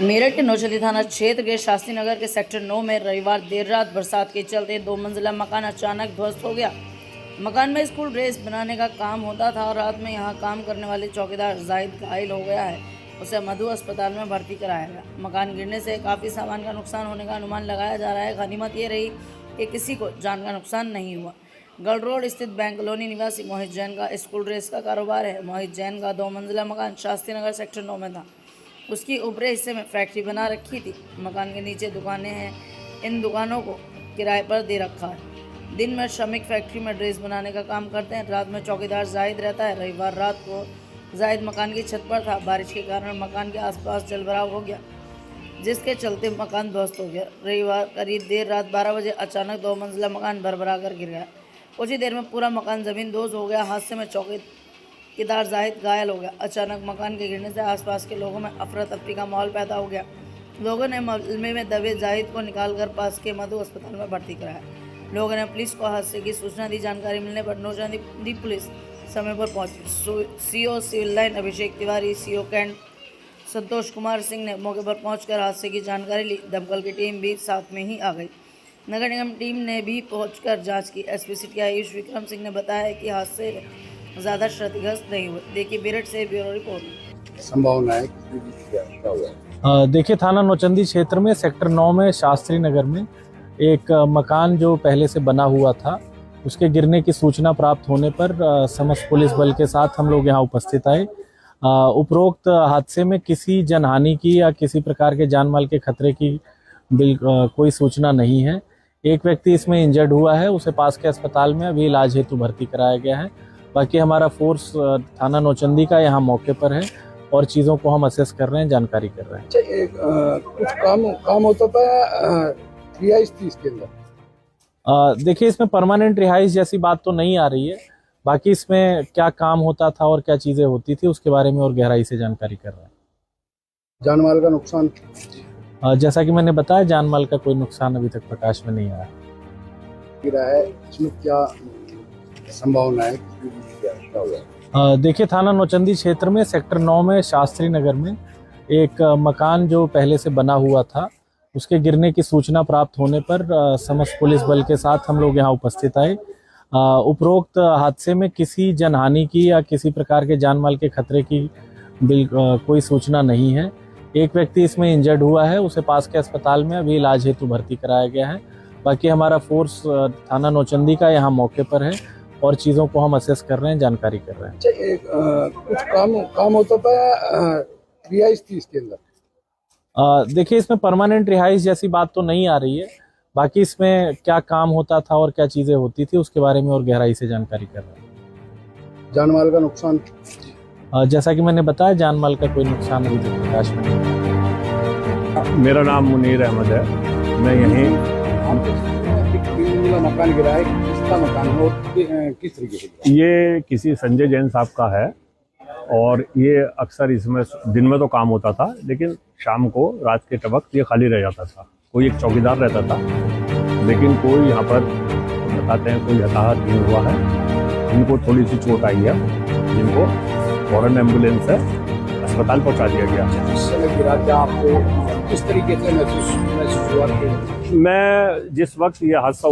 मेरठ के नौचंदी थाना क्षेत्र के शास्त्री नगर के सेक्टर 9 में रविवार देर रात बरसात के चलते 2 मंजिला मकान अचानक ध्वस्त हो गया। मकान में स्कूल ड्रेस बनाने का काम होता था और रात में यहां काम करने वाले चौकीदार जाहिद घायल हो गया है। उसे मधु अस्पताल में भर्ती कराया गया। मकान गिरने से काफ़ी सामान का नुकसान होने का अनुमान लगाया जा रहा है। गनीमत ये रही कि किसी को जान का नुकसान नहीं हुआ। गढ़ रोड स्थित बैंक कॉलोनी निवासी मोहित जैन का स्कूल ड्रेस का कारोबार है। मोहित जैन का 2 मंजिला मकान शास्त्री नगर सेक्टर 9 में था। उसकी ऊपरी हिस्से में फैक्ट्री बना रखी थी। मकान के नीचे दुकानें हैं। इन दुकानों को किराए पर दे रखा है। दिन में श्रमिक फैक्ट्री में ड्रेस बनाने का काम करते हैं। रात में चौकीदार जाहिद रहता है। रविवार रात को जाहिद मकान की छत पर था। बारिश के कारण मकान के आसपास जलभराव हो गया, जिसके चलते मकान ध्वस्त हो गया। रविवार करीब देर रात 12 बजे अचानक 2 मंजिला मकान भरभरा कर गिर गया। कुछ ही देर में पूरा मकान जमींदोज हो गया। हादसे में चौकीदार जाहिद घायल हो गया। अचानक मकान के गिरने से आसपास के लोगों में अफरा तफरी का माहौल पैदा हो गया। लोगों ने मलबे में दबे जाहिद को निकालकर पास के मधु अस्पताल में भर्ती कराया। लोगों ने पुलिस को हादसे की सूचना दी। जानकारी मिलने पर नौचंदी पुलिस समय पर पहुंची। CO civil line Abhishek Tiwari, CO cantt Santosh Kumar Singh ने मौके पर पहुंचकर हादसे की जानकारी ली। दमकल की टीम भी साथ में ही आ गई। नगर निगम टीम ने भी पहुंचकर जांच की। एसपी सिटी आयुष विक्रम सिंह ने बताया कि हादसे ज़्यादा क्षतिग्रस्त नहीं हुए। देखिए मेरठ से ब्यूरो रिपोर्ट। संभावना है क्या हुआ? देखिए थाना नौचंदी क्षेत्र में सेक्टर 9 में शास्त्री नगर में एक मकान जो पहले से बना हुआ था, उसके गिरने की सूचना प्राप्त होने पर समस्त पुलिस बल के साथ हम लोग यहाँ उपस्थित आए। उपरोक्त हादसे में किसी जनहानि की या किसी प्रकार के जान माल के खतरे की कोई सूचना नहीं है। एक व्यक्ति इसमें इंजर्ड हुआ है, उसे पास के अस्पताल में अभी इलाज हेतु भर्ती कराया गया है। बाकी हमारा फोर्स थाना नौचंदी का यहाँ मौके पर है और चीज़ों को हम असेस कर रहे हैं, जानकारी कर रहे हैं। कुछ काम होता था, रिहाइश थी इसके अंदर। देखिए इसमें परमानेंट रिहाइश जैसी बात तो नहीं आ रही है। बाकी इसमें क्या काम होता था और क्या चीज़ें होती थी उसके बारे में और गहराई से जानकारी कर रहे हैं। जान माल का नुकसान? जैसा कि मैंने बताया, जान माल का कोई नुकसान अभी तक प्रकाश में नहीं आया। गिरा है, इसमें क्या संभावना है क्या हुआ? देखिए थाना नौचंदी क्षेत्र में सेक्टर 9 में शास्त्री नगर में एक मकान जो पहले से बना हुआ था, उसके गिरने की सूचना प्राप्त होने पर समस्त पुलिस बल के साथ हम लोग यहाँ उपस्थित आए। उपरोक्त हादसे में किसी जनहानि की या किसी प्रकार के जान माल के खतरे की कोई सूचना नहीं है। एक व्यक्ति इसमें इंजर्ड हुआ है, उसे पास के अस्पताल में अभी इलाज हेतु भर्ती कराया गया है। बाकी हमारा फोर्स थाना नौचंदी का यहाँ मौके पर है और चीज़ों को हम असेस कर रहे हैं, जानकारी कर रहे हैं। कुछ काम होता था, रिहाइश थी इसके अंदर। देखिए इसमें परमानेंट रिहाइश जैसी बात तो नहीं आ रही है। बाकी इसमें क्या काम होता था और क्या चीज़ें होती थी उसके बारे में और गहराई से जानकारी कर रहे हैं। जान माल का नुकसान? जैसा कि मैंने बताया, जान माल का कोई नुकसान अभी तक प्रकाश में नहीं आया। मेरा नाम मुनीर अहमद है। मैं यहीं मकान गिरा है, किसका मकान है और किस तरीके से? ये किसी संजय जैन साहब का है और ये अक्सर इसमें दिन में तो काम होता था, लेकिन शाम को रात के वक्त ये खाली रह जाता था। कोई एक चौकीदार रहता था, लेकिन कोई यहाँ पर बताते हैं कोई हताहत नहीं हुआ है। इनको थोड़ी सी चोट आई है, जिनको फौरन एम्बुलेंस से अस्पताल पहुँचा दिया गया। आपको किस तरीके से महसूस हुआ? मैं जिस वक्त ये हादसा